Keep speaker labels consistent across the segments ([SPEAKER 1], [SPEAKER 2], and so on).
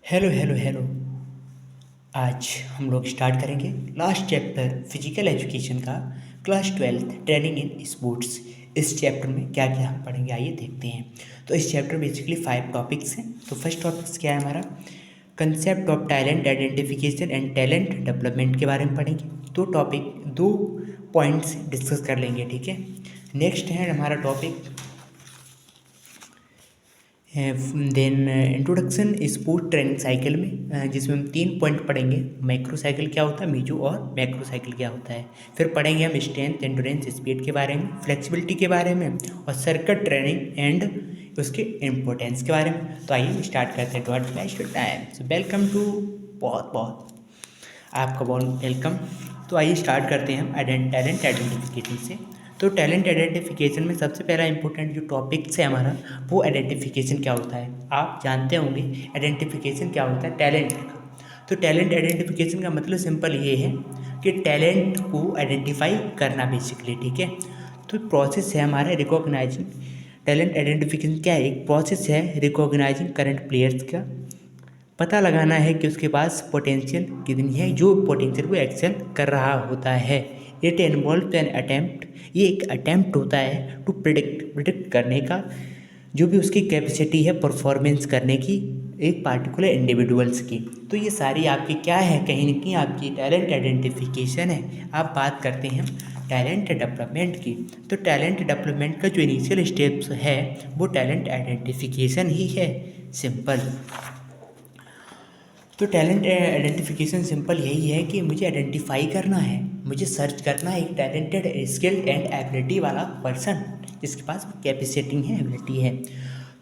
[SPEAKER 1] Hello hello hello. आज हम लोग स्टार्ट करेंगे लास्ट चैप्टर फिजिकल एजुकेशन का, क्लास 12 ट्रेनिंग इन स्पोर्ट्स। इस चैप्टर में क्या क्या हम पढ़ेंगे आइए देखते हैं। तो इस चैप्टर बेसिकली 5 टॉपिक्स हैं। तो फर्स्ट टॉपिक्स क्या है हमारा, concept of talent identification and talent development के बारे में पढ़ेंगे। दो पॉइंट्स डिस्कस कर लेंगे, ठीक है। नेक्स्ट है हमारा topic then introduction sport training cycle में, जिसमें हम 3 पॉइंट पढ़ेंगे। मैक्रो साइकिल क्या होता है, मीजो और मैक्रो साइकिल क्या होता है। फिर पढ़ेंगे हम स्ट्रेंथ एंड्योरेंस स्पीड के बारे में, फ्लेक्सिबिलिटी के बारे में और सर्किट ट्रेनिंग एंड उसके इम्पोर्टेंस के बारे में। तो आइए स्टार्ट करते हैं। डॉट waste time. So welcome to, बहुत बहुत आपका बहुत वेलकम। तो आइए स्टार्ट करते हैं हम टैलेंट आइडेंटिफिकेशन से। तो टैलेंट आइडेंटिफिकेशन में सबसे पहला इंपॉर्टेंट जो टॉपिक्स है हमारा, वो आइडेंटिफिकेशन क्या होता है। आप जानते होंगे आइडेंटिफिकेशन क्या होता है टैलेंट का। तो टैलेंट आइडेंटिफिकेशन का मतलब सिंपल ये है कि टैलेंट को आइडेंटिफाई करना बेसिकली, ठीक है। तो प्रोसेस है हमारा रिकॉग्नाइजिंग। टैलेंट आइडेंटिफिकेशन क्या है, एक प्रोसेस है रिकॉग्नाइजिंग करंट प्लेयर्स का, पता लगाना है कि उसके पास पोटेंशियल कितनी है, जो पोटेंशियल को एक्सेल कर रहा होता है। इट इन्वॉल्व एन अटैम्प्ट, ये एक अटैम्प्ट होता है टू प्रिडिक्ट करने का, जो भी उसकी कैपेसिटी है परफॉर्मेंस करने की एक पार्टिकुलर इंडिविजुअल्स की। तो ये सारी आपकी क्या है, कहीं ना कहीं आपकी टैलेंट आइडेंटिफिकेशन है। आप बात करते हैं टैलेंट डेवलपमेंट की। तो टैलेंट डेवलपमेंट का जो इनिशियल स्टेप्स है वो टैलेंट आइडेंटिफिकेशन ही है, सिंपल। तो टैलेंट आइडेंटिफिकेशन सिंपल यही है कि मुझे आइडेंटिफाई करना है, मुझे सर्च करना है एक टैलेंटेड स्किल्ड एंड एबिलिटी वाला पर्सन जिसके पास कैपेसिटी है, एबिलिटी है।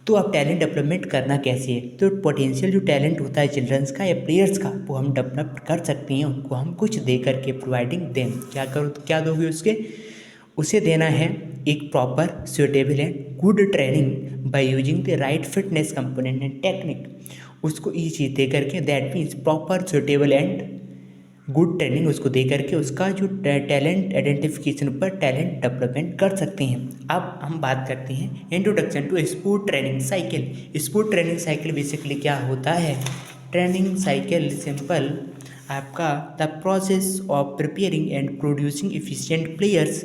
[SPEAKER 1] तो अब टैलेंट डेवलपमेंट करना कैसे है, तो पोटेंशियल जो टैलेंट होता है चिल्ड्रंस का या प्लेयर्स का, वो हम डेवलप कर सकते हैं। उनको हम कुछ दे करके प्रोवाइडिंग देम, क्या करो तो क्या दोगे उसके, उसे देना है एक proper suitable and good training by using the right fitness component and technique. उसको ये चीज़ दे करके, that means proper suitable and good training उसको दे करके उसका जो टैलेंट आइडेंटिफिकेशन पर टैलेंट डेवलपमेंट कर सकते हैं। अब हम बात करते हैं introduction to sport training cycle. Sport training cycle basically क्या होता है, ट्रेनिंग साइकिल सिंपल आपका the process of preparing and producing efficient players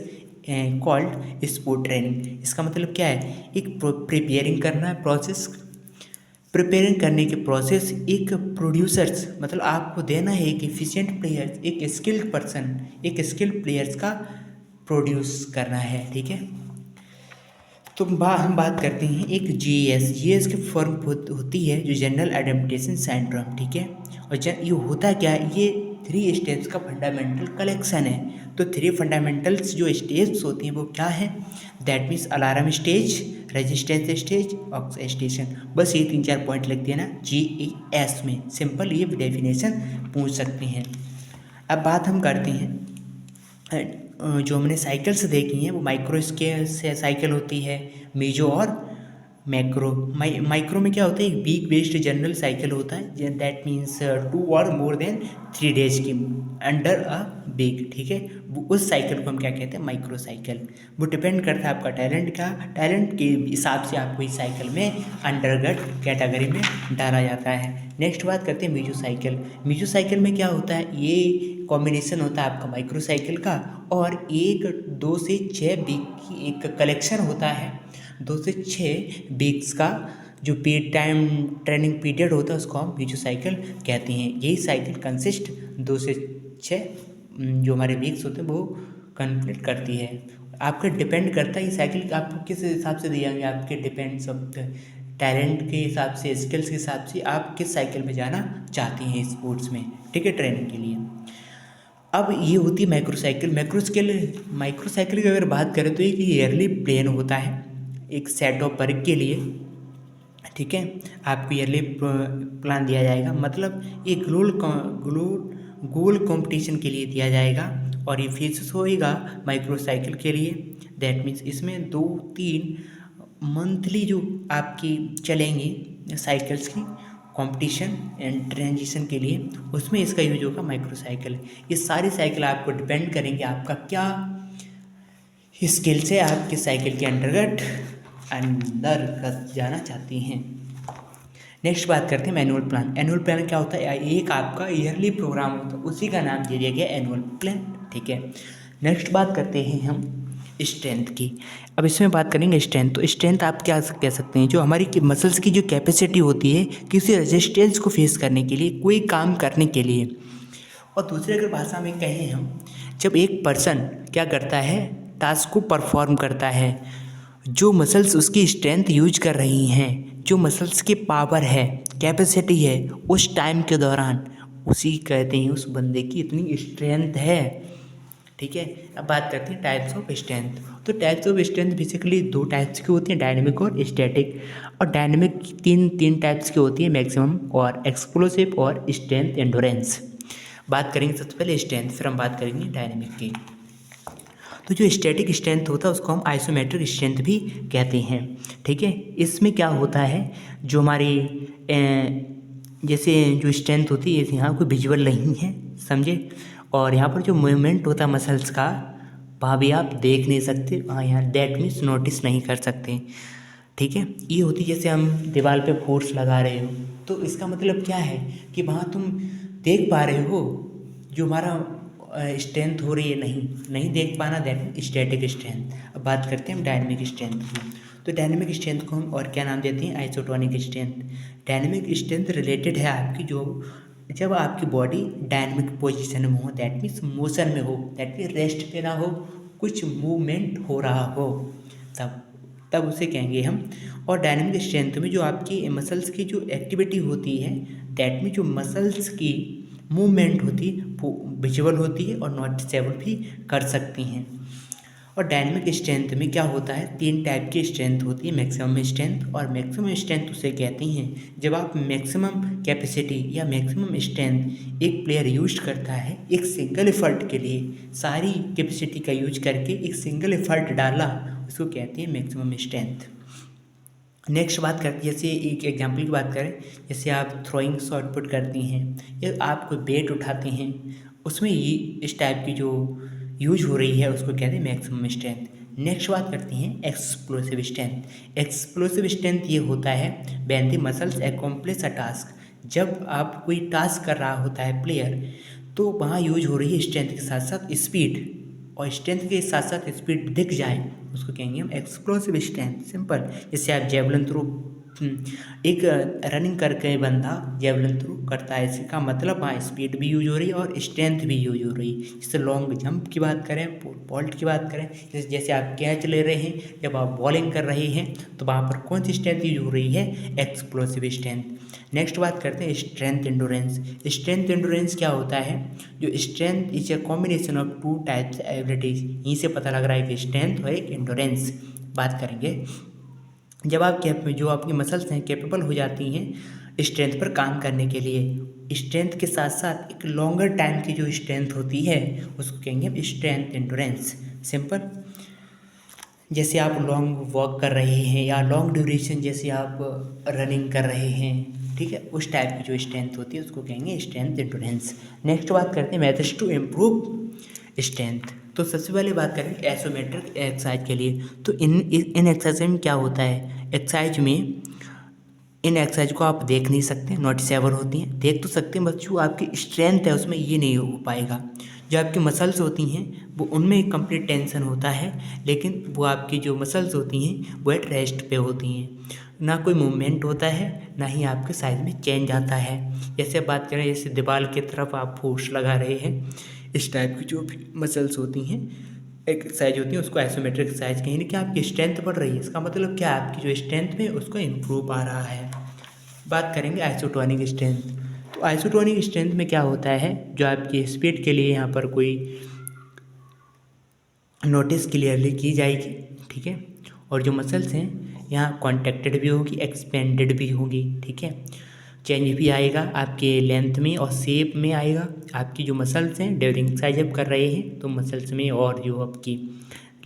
[SPEAKER 1] called sport training. इसका मतलब क्या है, एक प्रिपेयरिंग करना है प्रोसेस, प्रिपेयरिंग करने के प्रोसेस, एक प्रोड्यूसर्स मतलब आपको देना है एक एफिशिएंट प्लेयर्स, एक स्किल्ड पर्सन, एक स्किल्ड प्लेयर्स का प्रोड्यूस करना है, ठीक है। तो हम बात करते हैं एक जीएस की फॉर्म होती है जो जनरल एडेप्टेशन सिंड्रोम, ठीक है। और ये होता क्या है, ये 3 स्टेप्स का फंडामेंटल कलेक्शन है। तो 3 फंडामेंटल्स जो स्टेप्स होती हैं वो क्या है, that means alarm stage, resistance stage, oxidation. बस ये 3-4 पॉइंट लिख देना जीईएस में, सिंपल ये डेफिनेशन पूछ सकते हैं। अब बात हम करते हैं जो हमने साइकिल्स देखी हैं वो माइक्रो स्केल से साइकिल होती है, मीजो और मैक्रो। माइक्रो में क्या होता है, एक वीक बेस्ड जनरल साइकिल होता है, दैट मीन्स 2 और मोर देन 3 डेज की अंडर अ वीक, ठीक है। उस साइकिल को हम क्या कहते हैं, माइक्रो साइकिल। वो डिपेंड करता है आपका टैलेंट का, टैलेंट के हिसाब से आपको इस साइकिल में अंडरग्रेड कैटेगरी में डाला जाता है। नेक्स्ट बात करते हैं मीजो साइकिल। मीजो साइकिल में क्या होता है, ये कॉम्बिनेशन होता है आपका माइक्रो साइकिल का और 2 से 6 वीक की एक कलेक्शन होता है। 2 से 6 वीक्स का जो टाइम ट्रेनिंग पीरियड होता है उसको हम मीजो साइकिल कहते हैं। यही साइकिल कंसिस्ट 2 से 6 जो हमारे वीक्स होते हैं वो कंप्लीट करती है। आपका डिपेंड करता है ये साइकिल आपको किस हिसाब से दिया गया, आपके डिपेंड्स ऑफ टैलेंट के हिसाब से, स्किल्स के हिसाब से आप किस साइकिल में जाना चाहती हैं स्पोर्ट्स में, ठीक है, ट्रेनिंग के लिए। अब ये होती है माइक्रो साइकिल। माइक्रो साइकिल की अगर बात करें तो एक ईयरली प्लान होता है एक सेट ऑफ वर्क के लिए, ठीक है। आपको ईयरली प्लान दिया जाएगा, मतलब ये गोल कंपटीशन के लिए दिया जाएगा और ये फिक्स होएगा माइक्रो साइकिल के लिए। दैट मीन्स इसमें 2-3 मंथली जो आपकी चलेंगी साइकिल्स की कंपटीशन एंड ट्रांजिशन के लिए, उसमें इसका यूज होगा माइक्रो साइकिल। ये सारी साइकिल आपको डिपेंड करेंगे आपका क्या स्किल से आपके साइकिल के अंतर्गत जाना चाहती हैं। नेक्स्ट बात करते हैं एनुअल प्लान। एनुअल प्लान क्या होता है? एक आपका ईयरली प्रोग्राम होता है, उसी का नाम दे दिया गया एनुअल प्लान, ठीक है। नेक्स्ट बात करते हैं हम स्ट्रेंथ की। अब इसमें बात करेंगे स्ट्रेंथ। तो स्ट्रेंथ आप क्या कह सकते हैं? जो हमारी मसल्स की जो कैपेसिटी होती है किसी रेजिस्टेंस को फेस करने के लिए, कोई काम करने के लिए। और दूसरे अगर भाषा में कहें हम, जब एक पर्सन क्या करता है, टास्क को परफॉर्म करता है, जो मसल्स उसकी स्ट्रेंथ यूज कर रही हैं, जो मसल्स की पावर है, कैपेसिटी है उस टाइम के दौरान, उसी कहते हैं उस बंदे की इतनी स्ट्रेंथ है, ठीक है। अब बात करते हैं टाइप्स ऑफ स्ट्रेंथ। तो टाइप्स ऑफ स्ट्रेंथ बेसिकली दो टाइप्स की होती हैं, डायनेमिक और स्टैटिक। और डायनेमिक तीन टाइप्स की होती है, मैक्सिमम और एक्सप्लोसिव और स्ट्रेंथ एंडोरेंस। बात करेंगे सबसे पहले स्ट्रेंथ, फिर हम बात करेंगे डायनेमिक की। तो जो स्टैटिक स्ट्रेंथ होता है उसको हम आइसोमेट्रिक स्ट्रेंथ भी कहते हैं, ठीक है। इसमें क्या होता है, जो हमारी जैसे जो स्ट्रेंथ होती है, यहाँ कोई विजुअल नहीं है, समझे। और यहाँ पर जो मूवमेंट होता है मसल्स का, वहाँ भी आप देख नहीं सकते, वहाँ यहाँ दैट मीन्स नोटिस नहीं कर सकते, ठीक है। ये होती जैसे हम दीवार पे फोर्स लगा रहे हो, तो इसका मतलब क्या है कि वहाँ तुम देख पा रहे हो जो हमारा स्ट्रेंथ हो रही है, नहीं देख पाना, दैट स्टैटिक स्ट्रेंथ। अब बात करते हैं हम डायनेमिक स्ट्रेंथ की। तो डायनेमिक स्ट्रेंथ को हम और क्या नाम देते हैं? Isotonic strength. Dynamic strength related है आपकी जो, जब आपकी बॉडी डायनेमिक पोजीशन में हो, दैट मीन्स मोशन में हो, दैट मीन्स रेस्ट पे ना हो, कुछ मूवमेंट हो रहा हो, तब उसे कहेंगे हम। और डायनेमिक स्ट्रेंथ में जो आपकी मसल्स की जो एक्टिविटी होती है, दैट मीन जो मसल्स की मूवमेंट होती है वो विजुअल होती है और नोटिसेबल भी कर सकती हैं। और डायनेमिक स्ट्रेंथ में क्या होता है, तीन टाइप की स्ट्रेंथ होती है, मैक्सिमम स्ट्रेंथ। और मैक्सिमम स्ट्रेंथ उसे कहते हैं जब आप मैक्सिमम कैपेसिटी या मैक्सिमम स्ट्रेंथ एक प्लेयर यूज करता है एक सिंगल एफर्ट के लिए, सारी कैपेसिटी का यूज करके एक सिंगल एफर्ट डाला, उसको कहते हैं मैक्सिमम स्ट्रेंथ। नेक्स्ट बात करते हैं, जैसे एक एग्जांपल की बात करें, जैसे आप थ्रोइंग शॉट पुट करती हैं या आप कोई वेट उठाते हैं, उसमें ये इस टाइप की जो यूज हो रही है उसको कहते हैं मैक्सिमम स्ट्रेंथ। नेक्स्ट बात करते हैं एक्सप्लोसिव स्ट्रेंथ। एक्सप्लोसिव स्ट्रेंथ ये होता है when the muscles accomplish a task. जब आप कोई टास्क कर रहा होता है प्लेयर, तो वहाँ यूज हो रही है स्ट्रेंथ के साथ साथ स्पीड, और स्ट्रेंथ के साथ साथ स्पीड दिख जाए उसको कहेंगे हम एक्सप्लोसिव स्ट्रेंथ। सिंपल, जैसे आप जेवलिन थ्रो, एक रनिंग करके बंदा जेवलिन थ्रो करता है, इसका मतलब वहाँ स्पीड भी यूज हो रही है और स्ट्रेंथ भी यूज हो रही है। जैसे लॉन्ग जंप की बात करें, बॉल्ट की बात करें, जैसे आप कैच ले रहे हैं, जब आप बॉलिंग कर रहे हैं, तो वहाँ पर कौन सी स्ट्रेंथ यूज हो रही है? Explosive strength. नेक्स्ट बात करते हैं स्ट्रेंथ एंडोरेंस। स्ट्रेंथ एंडोरेंस क्या होता है? जो strength is a combination of two types abilities. यहीं से पता लग रहा है कि स्ट्रेंथ और एक एंडोरेंस। बात करेंगे जब आप जो आपकी मसल्स हैं कैपेबल हो जाती हैं स्ट्रेंथ पर काम करने के लिए, स्ट्रेंथ के साथ साथ एक लॉन्गर टाइम की जो स्ट्रेंथ होती है उसको कहेंगे हम स्ट्रेंथ एंडोरेंस। सिंपल, जैसे आप लॉन्ग वॉक कर रहे हैं या लॉन्ग ड्यूरेशन जैसे आप रनिंग कर रहे हैं, ठीक है, उस टाइप की जो स्ट्रेंथ होती है उसको कहेंगे स्ट्रेंथ एंडोरेंस। नेक्स्ट बात करते हैं मेथड्स टू इम्प्रूव स्ट्रेंथ। तो सबसे पहले बात करें आइसोमेट्रिक एक्सरसाइज के लिए। तो इन एक्सरसाइज में क्या होता है? एक्सरसाइज में इन एक्सरसाइज को आप देख नहीं सकते, नोटिसेबल होती हैं, देख तो सकते हैं, बस जो आपकी स्ट्रेंथ है उसमें ये नहीं हो पाएगा। जो आपकी मसल्स होती हैं वो उनमें कंप्लीट टेंशन होता है, लेकिन वो आपकी जो मसल्स होती हैं वो एट रेस्ट पे होती हैं, ना कोई मूवमेंट होता है, ना ही आपके साइज में चेंज आता है। जैसे बात करें, जैसे दीवार की तरफ आप फोर्स लगा रहे हैं, इस टाइप की जो भी मसल्स होती हैं एक्सरसाइज होती है उसको आइसोमेट्रिक एक्सरसाइज कहेंगे। कि आपकी स्ट्रेंथ बढ़ रही है, इसका मतलब क्या है? आपकी जो स्ट्रेंथ में उसको इम्प्रूव आ रहा है। बात करेंगे आइसोटोनिक स्ट्रेंथ। तो आइसोटोनिक स्ट्रेंथ में क्या होता है? जो आपकी स्पीड के लिए यहाँ पर कोई नोटिस क्लियरली की जाएगी, ठीक है, और जो मसल्स हैं यहाँ कॉन्ट्रैक्टेड भी होगी, एक्सपेंडेड भी होगी, ठीक है, चेंज भी आएगा आपके लेंथ में और शेप में आएगा। आपकी जो मसल्स हैं ड्यूरिंग एक्सरसाइज आप कर रहे हैं तो मसल्स में और जो आपकी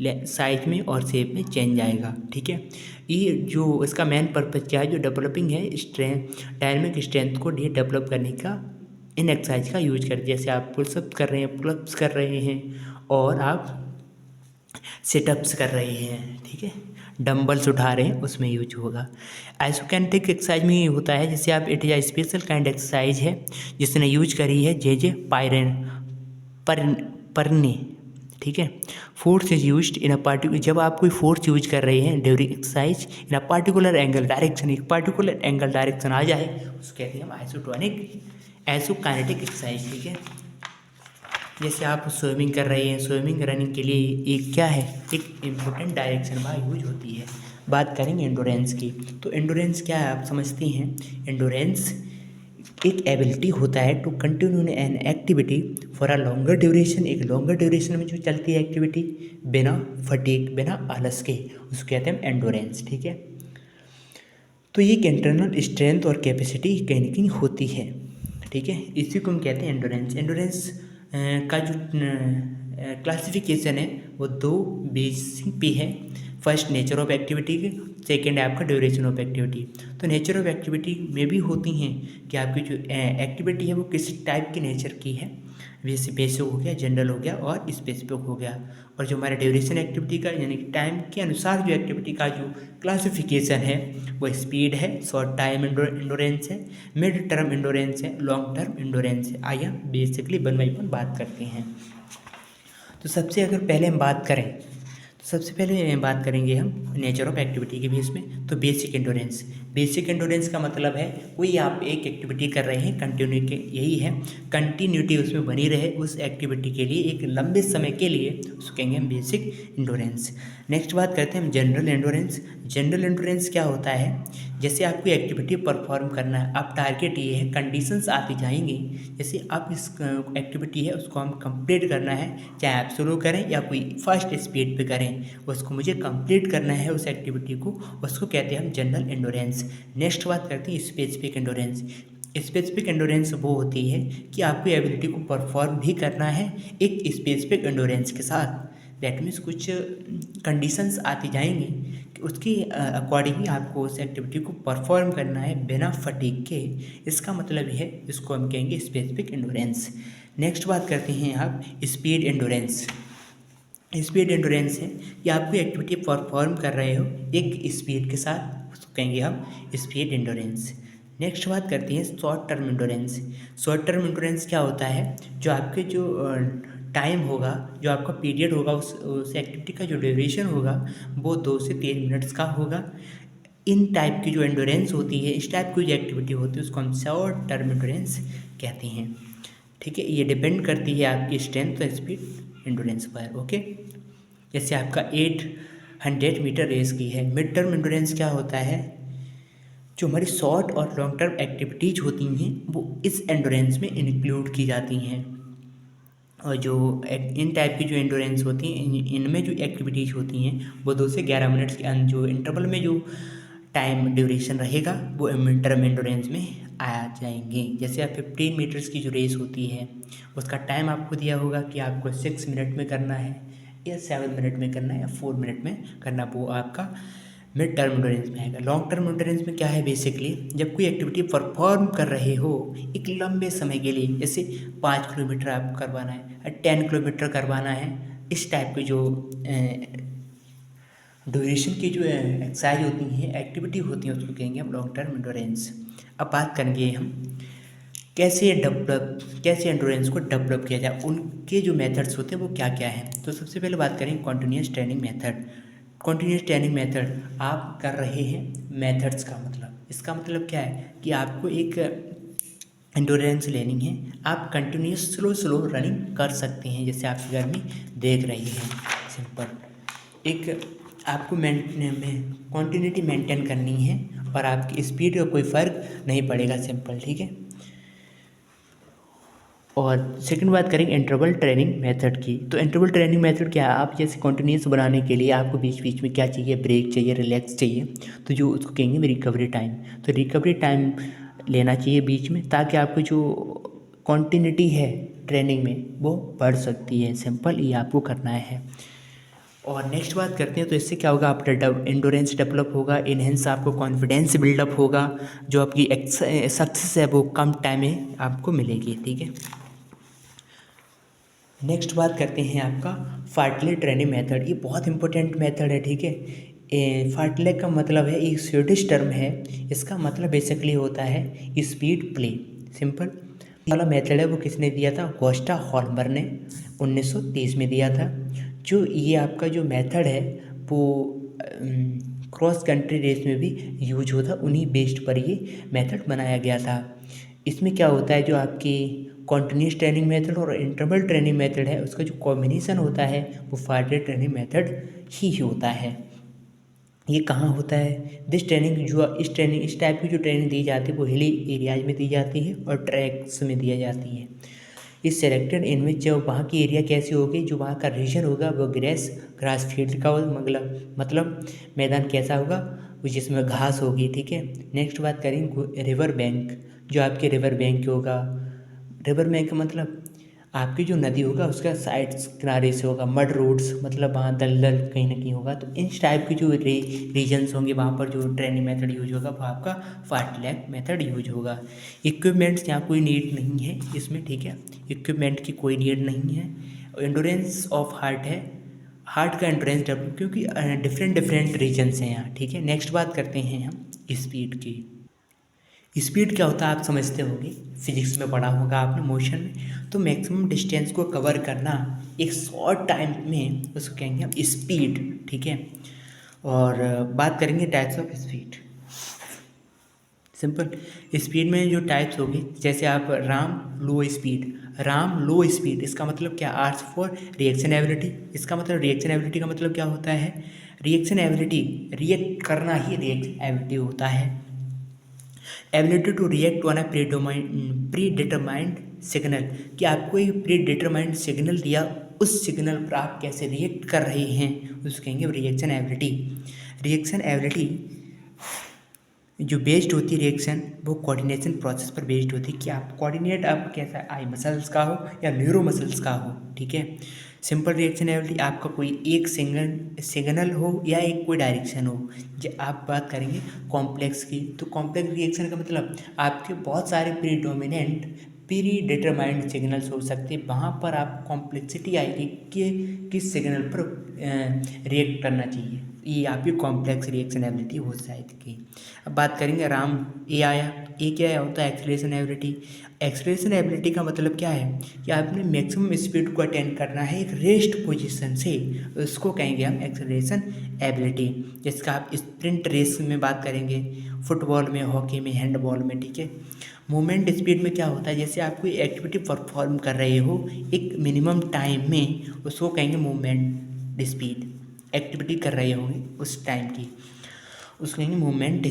[SPEAKER 1] साइज में और शेप में चेंज आएगा, ठीक है। ये जो इसका मेन पर्पज़ क्या है? जो डेवलपिंग है स्ट्रेंथ, डायनेमिक स्ट्रेंथ को डेवलप करने का इन एक्सरसाइज का यूज कर, जैसे आप पुलअप्स कर रहे हैं, पुलअप्स कर रहे हैं और आप सिटअप्स कर रहे हैं, ठीक है, डंबल्स उठा रहे हैं उसमें यूज होगा। आइसोकिनेटिक एक्सरसाइज में ये होता है, जैसे आप it is special kind exercise है जिसने यूज करी है जे पायरन परने, ठीक है। Force is used in a particular, जब आप कोई फोर्स यूज कर रहे हैं during exercise in a particular angle direction, एक पार्टिकुलर एंगल डायरेक्शन आ जाए उसको कहते हैं हम आइसोकाइनेटिक एक्सरसाइज, ठीक है। जैसे आप स्विमिंग कर रहे हैं, स्विमिंग रनिंग के लिए एक क्या है, एक इम्पोर्टेंट डायरेक्शन वहाँ यूज होती है। बात करेंगे एंडोरेंस की, तो एंडोरेंस क्या है आप समझते हैं। एंडोरेंस एक एबिलिटी होता है to continue an activity for a longer duration, एक लॉन्गर ड्यूरेशन में जो चलती है एक्टिविटी बिना फटीग, बिना आलस के, उसको कहते हैं एंडोरेंस, ठीक है। तो ये एक इंटरनल स्ट्रेंथ और कैपेसिटी कहीं ना कहीं होती है, ठीक है। इसी को हम कहते हैं एंडोरेंस। एंडोरेंस का जो क्लासिफिकेशन है वो दो बेसिक पे है। फर्स्ट नेचर ऑफ एक्टिविटी के, सेकेंड है आपका ड्यूरेशन ऑफ एक्टिविटी। तो नेचर ऑफ एक्टिविटी में भी होती हैं कि आपकी जो एक्टिविटी है वो किस टाइप की नेचर की है, वैसे बेसिक हो गया, जनरल हो गया और स्पेसिफिक हो गया। और जो हमारा ड्यूरेशन एक्टिविटी का यानी कि टाइम के अनुसार जो एक्टिविटी का जो क्लासिफिकेशन है वो स्पीड है, शॉर्ट टाइम इंडोरेंस है, मिड टर्म इंडोरेंस है, लॉन्ग टर्म इंडोरेंस है। आइए बेसिकली वन बाई वन बात करते हैं। तो सबसे अगर पहले हम बात करें, तो सबसे पहले बात करेंगे हम नेचर ऑफ एक्टिविटी के बेस में। तो बेसिक एंडोरेंस, बेसिक एंडोरेंस का मतलब है कोई आप एक एक्टिविटी कर रहे हैं कंटिन्यू के, यही है कंटिन्यूटी उसमें बनी रहे उस एक्टिविटी के लिए एक लंबे समय के लिए, उसको कहेंगे हम बेसिक एंडोरेंस। नेक्स्ट बात करते हैं हम जनरल एंडोरेंस। जनरल एंडोरेंस क्या होता है, जैसे आपको एक्टिविटी परफॉर्म करना है, आप टारगेट ये है, कंडीशंस आती जाएंगी, जैसे आप इस एक्टिविटी है उसको हम कंप्लीट करना है, चाहे आप स्लो करें या कोई फास्ट स्पीड पे करें, उसको मुझे कंप्लीट करना है उस एक्टिविटी को, उसको कहते हैं हम जनरल एंडोरेंस। नेक्स्ट बात करते हैं स्पेसिफिक एंडोरेंस। स्पेसिफिक एंडोरेंस वो होती है कि आपको एबिलिटी को परफॉर्म भी करना है एक स्पेसिफिक एंडोरेंस के साथ। दैट मीन्स कुछ कंडीशंस आती जाएंगी कि उसके अकॉर्डिंग आपको उस एक्टिविटी को परफॉर्म करना है बिना फटीग के, इसका मतलब है इसको हम कहेंगे स्पेसिफिक एंडोरेंस। नेक्स्ट बात करते हैं आप स्पीड एंडोरेंस। स्पीड एंडोरेंस है कि आप कोई एक्टिविटी परफॉर्म कर रहे हो एक स्पीड के साथ, उसको कहेंगे हम स्पीड एंडोरेंस। नेक्स्ट बात करते हैं short term endurance. Short term endurance क्या होता है, जो आपके जो टाइम होगा, जो आपका पीरियड होगा, उस एक्टिविटी का जो ड्यूरेशन होगा वो 2 से 3 मिनट्स का होगा। इन टाइप की जो एंडोरेंस होती है, इस टाइप की जो एक्टिविटी होती है उसको हम शॉर्ट टर्म एंडोरेंस कहते हैं, ठीक है। ये डिपेंड करती है आपकी स्ट्रेंथ और स्पीड एंडोरेंस पर, ओके। जैसे आपका 800 मीटर रेस की है। मिड टर्म एंडोरेंस क्या होता है, जो हमारी शॉर्ट और लॉन्ग टर्म एक्टिविटीज़ होती हैं वो इस एंडोरेंस में इंक्लूड की जाती हैं। और जो इन टाइप की जो एंडोरेंस होती हैं, इनमें जो एक्टिविटीज़ होती हैं वो 2 से 11 मिनट्स के जो इंटरवल में जो टाइम ड्यूरेशन रहेगा वो मिड टर्म एंडोरेंस में आ जाएंगे। जैसे आप 15 मीटर्स की जो रेस होती है उसका टाइम आपको दिया होगा कि आपको 6 मिनट में करना है या 7 मिनट में करना है या 4 मिनट में करना, वो आपका मिड टर्म एंडोरेंस में आएगा। लॉन्ग टर्म एंडोरेंस में क्या है, बेसिकली जब कोई एक्टिविटी परफॉर्म कर रहे हो एक लंबे समय के लिए, जैसे 5 किलोमीटर आपको करवाना है, 10 किलोमीटर करवाना है, इस टाइप की जो ड्यूरेशन की जो एक्सरसाइज होती हैं, एक्टिविटी होती हैं, उसको कहेंगे हम लॉन्ग टर्म एंडोरेंस। अब बात करेंगे हम कैसे एंडोरेंस को डेवलप किया जाए, उनके जो मेथड्स होते हैं वो क्या क्या हैं। तो सबसे पहले बात करें continuous training method. Continuous training method आप कर रहे हैं, मेथड्स का मतलब, इसका मतलब क्या है कि आपको एक एंडोरेंस लेनी है, आप कंटिन्यूस स्लो रनिंग कर सकते हैं, जैसे आप घर में देख रहे हैं। सिंपल एक आपको कॉन्टिन्यूटी मेंटेन करनी है और आपकी स्पीड का कोई फ़र्क नहीं पड़ेगा, सिंपल, ठीक है। और सेकंड बात करेंगे इंटरवल ट्रेनिंग मेथड की। तो इंटरवल ट्रेनिंग मेथड क्या है, आप जैसे कंटिन्यूस बनाने के लिए आपको बीच बीच में क्या चाहिए, ब्रेक चाहिए, रिलैक्स चाहिए, तो जो उसको कहेंगे रिकवरी टाइम। तो रिकवरी टाइम लेना चाहिए बीच में, ताकि आपको जो कॉन्टिन्यूटी है ट्रेनिंग में वो बढ़ सकती है, सिंपल, ये आपको करना है। और नेक्स्ट बात करते हैं, तो इससे क्या होगा, आपका एंडोरेंस डेवलप होगा, इनहेंस आपको कॉन्फिडेंस बिल्डअप होगा, जो आपकी सक्सेस है वो कम टाइम में आपको मिलेगी, ठीक है। नेक्स्ट बात करते हैं आपका फार्टले ट्रेनिंग मेथड। ये बहुत इंपॉर्टेंट मेथड है, ठीक है। फार्टलैग का मतलब है, एक स्वीडिश टर्म है, इसका मतलब बेसिकली होता है स्पीड प्ले। सिंपल वाला मेथड है वो किसने दिया था? गोस्टा हॉलमर ने 1930 में दिया था। जो ये आपका जो मेथड है वो क्रॉस कंट्री रेस में भी यूज होता, उन्हीं बेस्ड पर ये मेथड बनाया गया था। इसमें क्या होता है, जो आपकी कॉन्टिन्यूस ट्रेनिंग मेथड और इंटरवल ट्रेनिंग मेथड है उसका जो कॉम्बिनेशन होता है वो फार्टलेग ट्रेनिंग मेथड ही होता है। ये कहाँ होता है? दिस ट्रेनिंग जो इस टाइप की जो ट्रेनिंग दी जाती है वो हिली एरियाज में दी जाती है और ट्रैक्स में दी जाती है। इस सेलेक्टेड इनमें जो वहाँ की एरिया कैसी होगी, जो वहाँ का रीजन होगा वो ग्रास फील्ड का होगा, मतलब मैदान कैसा होगा वो जिसमें घास होगी। ठीक है। नेक्स्ट बात करेंगे रिवर बैंक। जो आपके रिवर बैंक होगा, रिवर बैंक का मतलब आपकी जो नदी होगा उसका साइड किनारे से होगा। मड रोड्स मतलब वहाँ दलदल कहीं ना कहीं होगा। तो इन टाइप की जो रीजन्स होंगे वहाँ पर जो ट्रेनिंग मेथड यूज होगा वो आपका फार्टलैग मेथड यूज होगा। इक्विपमेंट्स यहाँ कोई नीड नहीं है इसमें। ठीक है, इक्विपमेंट की कोई नीड नहीं है। एंडोरेंस ऑफ हार्ट है, हार्ट का एंडोरेंस डेवलप, क्योंकि डिफरेंट रीजन्स हैं यहाँ। ठीक है। नेक्स्ट बात करते हैं हम स्पीड की। स्पीड क्या होता है आप समझते होंगे, फिजिक्स में पढ़ा होगा आपने मोशन में। तो मैक्सिमम डिस्टेंस को कवर करना एक शॉर्ट टाइम में उसको कहेंगे हम स्पीड। ठीक है। और बात करेंगे types of speed. Simple, speed में जो टाइप्स होगी, जैसे आप राम लो स्पीड, इसका मतलब क्या? आर्स फॉर रिएक्शन एबिलिटी। इसका मतलब रिएक्शन एबिलिटी का मतलब क्या होता है? रिएक्शन एबिलिटी, रिएक्ट करना ही रिएक्शन एबिलिटी होता है। Ability to react on a predetermined signal, कि आपको एक प्री डिटरमाइंड सिग्नल दिया, उस सिग्नल पर आप कैसे रिएक्ट कर रहे हैं उसको कहेंगे रिएक्शन एबिलिटी। रिएक्शन एबिलिटी जो बेस्ड होती है रिएक्शन, वो कोऑर्डिनेशन प्रोसेस पर बेस्ड होती है कि आप कोऑर्डिनेट आप कैसा, आई मसल्स का हो या न्यूरो मसल्स का हो। ठीक है। सिंपल रिएक्शन एबिलिटी आपका कोई एक सिग्नल हो या एक कोई डायरेक्शन हो। जो आप बात करेंगे कॉम्प्लेक्स की, तो कॉम्प्लेक्स रिएक्शन का मतलब आपके बहुत सारे प्री डिटरमाइंड सिग्नल्स हो सकते हैं, वहाँ पर आप कॉम्प्लेक्सिटी आएगी कि किस सिग्नल पर रिएक्ट करना चाहिए। ये आपकी कॉम्प्लेक्स रिएक्शन एबिलिटी हो जाएगी। अब बात करेंगे राम ए आया। ए क्या होता है? Acceleration ability. एक्सेलरेशन एबिलिटी का मतलब क्या है कि आपने मैक्सिमम स्पीड को अटेंड करना है एक रेस्ट पोजीशन से, उसको कहेंगे हम एक्सेलरेशन एबिलिटी। जिसका आप स्प्रिंट रेस में बात करेंगे, फुटबॉल में, हॉकी में, हैंडबॉल में। ठीक है। मूवमेंट स्पीड में क्या होता है? जैसे आप कोई एक्टिविटी परफॉर्म कर रहे हो एक मिनिमम टाइम में, उसको कहेंगे मूवमेंट स्पीड। एक्टिविटी कर रहे होंगे उस टाइम की, उसको कहेंगे मूवमेंट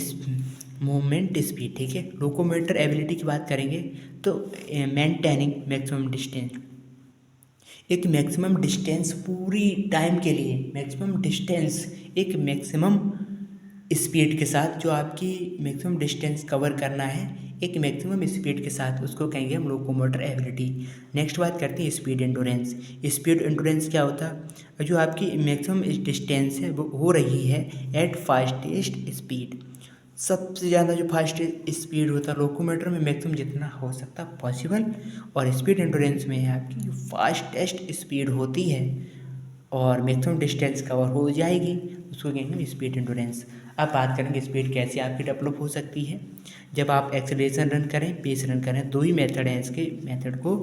[SPEAKER 1] स्पीड। ठीक है। लोकोमोटर एबिलिटी की बात करेंगे तो मेंटेनिंग मैक्सिमम डिस्टेंस, एक मैक्सिमम डिस्टेंस पूरी टाइम के लिए, मैक्सिमम डिस्टेंस एक मैक्सिमम स्पीड के साथ, जो आपकी मैक्सिमम डिस्टेंस कवर करना है एक मैक्सिमम स्पीड के साथ, उसको कहेंगे हम लोकोमोटर एबिलिटी। नेक्स्ट बात करते हैं स्पीड एंडोरेंस। स्पीड एंडोरेंस क्या होता है? जो आपकी मैक्सिमम डिस्टेंस है वो हो रही है एट फास्टेस्ट स्पीड। सबसे ज़्यादा जो फास्ट स्पीड होता है लोकोमोटर में, मैक्सिमम जितना हो सकता पॉसिबल, और स्पीड एंडोरेंस में है आपकी जो फास्टेस्ट स्पीड होती है और मैक्सिमम डिस्टेंस कवर हो जाएगी, उसको कहेंगे स्पीड एंडोरेंस। अब बात करेंगे स्पीड कैसे आपकी डेवलप हो सकती है। जब आप एक्सेलरेशन रन करें, पेस रन करें, दो ही मेथड हैं इसके, मेथड को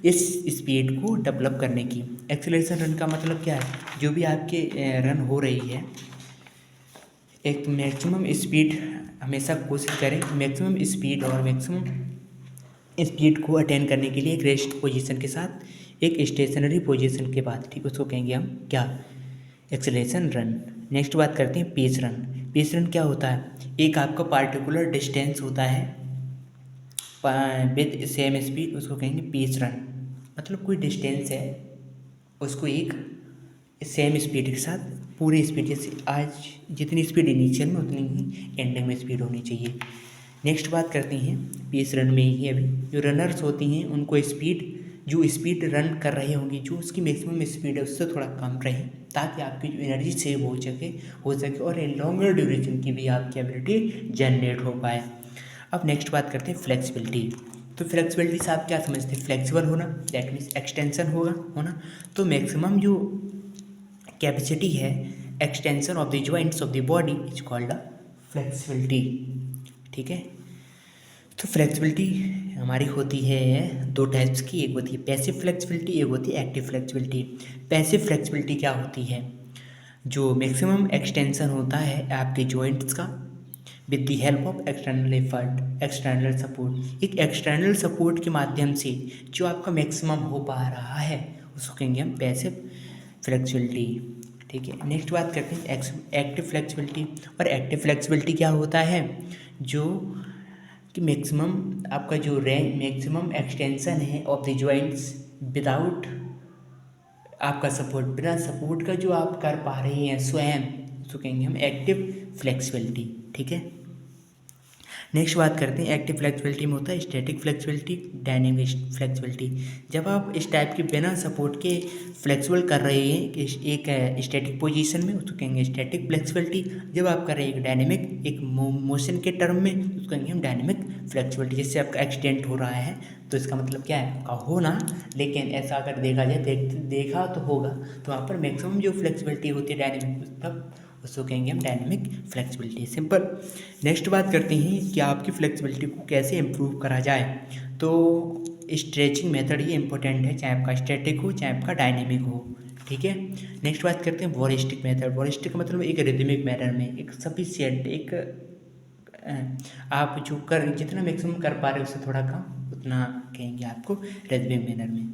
[SPEAKER 1] इस स्पीड को डेवलप करने की। एक्सेलरेशन रन का मतलब क्या है? जो भी आपके रन हो रही है, एक मैक्सिमम स्पीड हमेशा कोशिश करें, मैक्सिमम स्पीड और मैक्सिमम स्पीड को अटेन करने के लिए एक रेस्ट पोजीशन के साथ एक स्टेशनरी पोजीशन के बाद, ठीक, उसको कहेंगे हम क्या? Acceleration run. नेक्स्ट बात करते हैं पेस रन। पेस रन क्या होता है? एक आपका पार्टिकुलर डिस्टेंस होता है विद सेम स्पीड, उसको कहेंगे पेस रन। मतलब कोई डिस्टेंस है, उसको एक सेम स्पीड के साथ पूरी स्पीड, जैसे आज जितनी स्पीड इनिशियल में उतनी ही एंडिंग में स्पीड होनी चाहिए। नेक्स्ट बात करते हैं पेस रन में ही, अभी जो रनर्स होती हैं उनको जो स्पीड रन कर रहे होंगे, जो उसकी मैक्सिमम स्पीड है उससे थोड़ा कम रहे, ताकि आपकी जो एनर्जी सेव हो सके और लॉन्गर ड्यूरेशन की भी आपकी एबिलिटी जनरेट हो पाए। अब नेक्स्ट बात करते हैं फ्लेक्सिबिलिटी। तो फ्लेक्सिबिलिटी से आप क्या समझते हैं? फ्लेक्सिबल होना, दैट मीन्स एक्सटेंशन होना। तो मैक्सिमम जो कैपेसिटी है extension of the joints of the body is called flexibility. ठीक है, तो फ्लेक्सिबिलिटी हमारी होती है दो टाइप्स की, एक होती है पैसिव फ्लेक्सिबिलिटी, एक होती है एक्टिव फ्लेक्सिबिलिटी। पैसिव फ्लेक्सिबिलिटी क्या होती है? जो मैक्सिमम एक्सटेंशन होता है आपके जॉइंट्स का with the help of external effort, external support. एक एक्सटर्नल सपोर्ट के माध्यम से जो आपका मैक्सिमम हो पा रहा है उसको कहेंगे हम पैसिव फ्लेक्सिबिलिटी। ठीक है, नेक्स्ट बात करते हैं एक्टिव फ्लेक्सिबिलिटी। और एक्टिव फ्लेक्सिबिलिटी क्या होता है? जो कि मैक्सिमम आपका जो रेंज मैक्सिमम एक्सटेंशन है ऑफ द जॉइंट्स विदाउट आपका सपोर्ट, बिना सपोर्ट का जो आप कर पा रहे हैं स्वयं, उसको कहेंगे हम एक्टिव फ्लेक्सिबिलिटी। ठीक है, नेक्स्ट बात करते हैं एक्टिव फ्लेक्सिबिलिटी में होता है स्टैटिक फ्लेक्सिबिलिटी, डायनेमिक फ्लेक्सिबिलिटी। जब आप इस टाइप के बिना सपोर्ट के फ्लेक्सिबल कर रहे हैं कि एक स्टैटिक पोजीशन में, उसको कहेंगे स्टैटिक फ्लेक्सिबिलिटी। जब आप कर रहे हैं एक डायनेमिक एक मोशन के टर्म में, उसको कहेंगे हम डायनेमिक फ्लेक्सिबिलिटी। जिससे आपका एक्सटेंट हो रहा है तो इसका मतलब क्या है? आपका होना, लेकिन ऐसा अगर देखा जाए देखा तो होगा, तो वहाँ पर मैक्सिमम जो फ्लेक्सिबिलिटी होती है डायनेमिक, तब उसको कहेंगे हम डायनेमिक फ्लेक्सिबिलिटी। सिंपल। नेक्स्ट बात करते हैं कि आपकी फ्लेक्सिबिलिटी को कैसे इम्प्रूव करा जाए। तो स्ट्रेचिंग मेथड ही इम्पोर्टेंट है, चाहे आपका स्टैटिक हो चाहे आपका डायनेमिक हो। ठीक है, नेक्स्ट बात करते हैं वॉलिस्टिक मेथड। वॉलिस्टिक मतलब एक रिदमिक मैनर में, एक सफिशिएंट, एक आप जो कर जितना मैक्सिमम कर पा रहे हो उससे थोड़ा कम, उतना कहेंगे आपको रिदमिक मैनर में।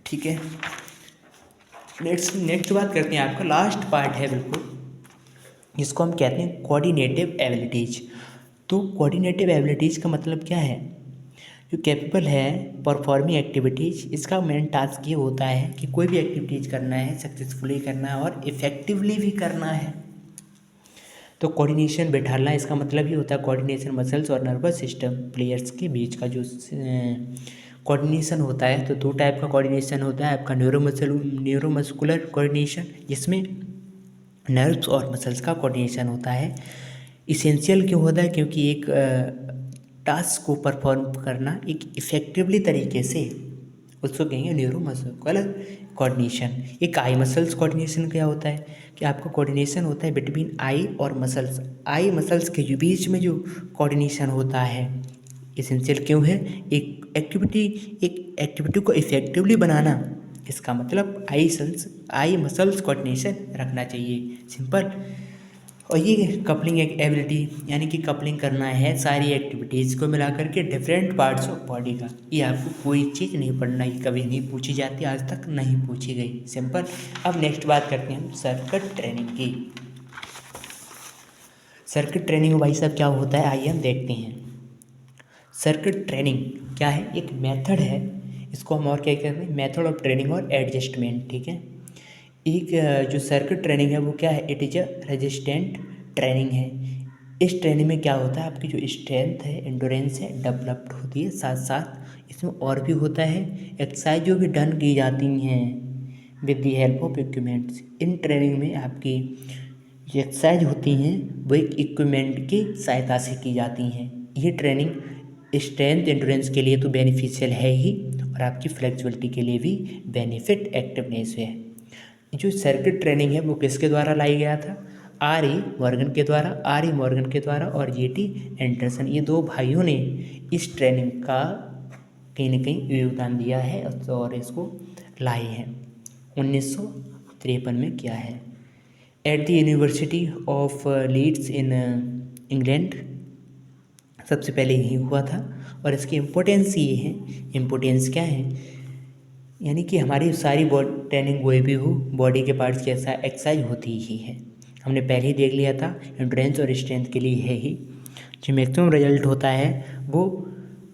[SPEAKER 1] ठीक है, नेक्स्ट बात करते हैं, आपका लास्ट पार्ट है बिल्कुल, जिसको हम कहते हैं कोऑर्डिनेटिव एबिलिटीज। तो कोऑर्डिनेटिव एबिलिटीज का मतलब क्या है? जो कैपेबल है परफॉर्मिंग एक्टिविटीज़। इसका मेन टास्क ये होता है कि कोई भी एक्टिविटीज़ करना है, सक्सेसफुली करना है और इफ़ेक्टिवली भी करना है। तो कोऑर्डिनेशन बैठाना, इसका मतलब ये होता है कोऑर्डिनेशन मसल्स और नर्वस सिस्टम प्लेयर्स के बीच का जो कोऑर्डिनेशन होता है। तो दो टाइप का कोऑर्डिनेशन होता है आपका न्यूरोमस्कुलर कोऑर्डिनेशन, जिसमें नर्व्स और मसल्स का कोऑर्डिनेशन होता है। इसेंशियल क्यों होता है? क्योंकि एक टास्क को परफॉर्म करना एक इफ़ेक्टिवली तरीके से, उसको कहेंगे न्यूरोमस्कुलर कोऑर्डिनेशन। एक आई मसल्स कोऑर्डिनेशन क्या होता है कि आपका कोऑर्डिनेशन होता है बिटवीन आई और मसल्स। आई मसल्स के बीच में जो कोऑर्डिनेशन होता है इसेंशियल क्यों है? एक एक्टिविटी को इफेक्टिवली बनाना, इसका मतलब आई मसल्स कोऑर्डिनेशन रखना चाहिए। सिंपल। और ये कपलिंग एक एबिलिटी, यानी कि कपलिंग करना है सारी एक्टिविटीज़ को मिला करके डिफरेंट पार्ट्स ऑफ बॉडी का। ये आपको कोई चीज़ नहीं पढ़ना, ये कभी नहीं पूछी जाती, आज तक नहीं पूछी गई। सिंपल। अब नेक्स्ट बात करते हैं हम सर्किट ट्रेनिंग की। सर्किट ट्रेनिंग भाई साहब क्या होता है, आइए हम देखते हैं। सर्किट ट्रेनिंग क्या है? एक मेथड है, इसको हम और क्या कहते हैं, मेथड ऑफ ट्रेनिंग और एडजस्टमेंट। ठीक है, एक जो सर्किट ट्रेनिंग है वो क्या है? It is a resistant training है। इस ट्रेनिंग में क्या होता है, आपकी जो स्ट्रेंथ है, एंडोरेंस है, डेवलप्ड होती है। साथ साथ इसमें और भी होता है, एक्सरसाइज जो भी डन की जाती हैं with the help of equipments. In training में आपकी जो एक्सरसाइज होती हैं वो एक इक्विपमेंट की सहायता से की जाती हैं। ये ट्रेनिंग स्ट्रेंथ एंडोरेंस के लिए तो बेनिफिशियल है ही, और आपकी फ्लेक्सिबिलिटी के लिए भी बेनिफिट एक्टिवनेस है। जो सर्किट ट्रेनिंग है वो किसके द्वारा लाई गया था? आर ई मॉर्गन के द्वारा और J.T. एंडरसन, ये दो भाइयों ने इस ट्रेनिंग का कहीं ना कहीं योगदान दिया है और इसको लाए हैं। 1953 में किया है at the university of leads in England. सबसे पहले यही हुआ था। और इसकी इम्पोर्टेंस ये है, इम्पोर्टेंस क्या है, यानी कि हमारी सारी बॉडी ट्रेनिंग कोई भी हो, बॉडी के पार्ट्स की एक्सरसाइज होती ही है। हमने पहले ही देख लिया था, एंड्योरेंस और स्ट्रेंथ के लिए है ही। जो मैक्सिमम रिजल्ट होता है वो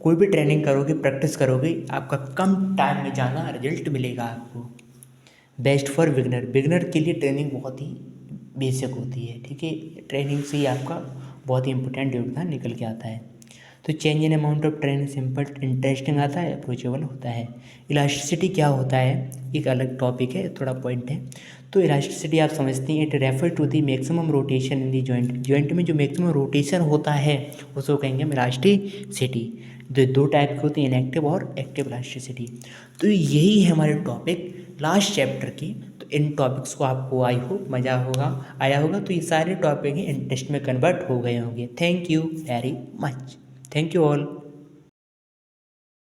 [SPEAKER 1] कोई भी ट्रेनिंग करोगे, प्रैक्टिस करोगे, आपका कम टाइम में ज़्यादा रिजल्ट मिलेगा आपको। बेस्ट फॉर बिगनर के लिए ट्रेनिंग बहुत ही बेसिक होती है। ठीक है, ट्रेनिंग से ही आपका बहुत ही इंपॉर्टेंट योगदान निकल के आता है। तो change in amount of training simple interesting आता है, अप्रोचेबल होता है। इलास्टिसिटी क्या होता है, एक अलग टॉपिक है, थोड़ा पॉइंट है। तो इलास्टिसिटी आप समझते हैं, it refer to the maximum rotation in the joint में जो मैक्सिमम रोटेशन होता है उसको कहेंगे हम इलास्टिसिटी। दो टाइप की होती है, इनएक्टिव और एक्टिव इलास्टिसिटी। तो यही है हमारे टॉपिक लास्ट चैप्टर की। तो इन टॉपिक्स को आपको आई होप मज़ा आया होगा। तो ये सारे टॉपिक इन टेस्ट में कन्वर्ट हो गए होंगे। Thank you very much. Thank you all.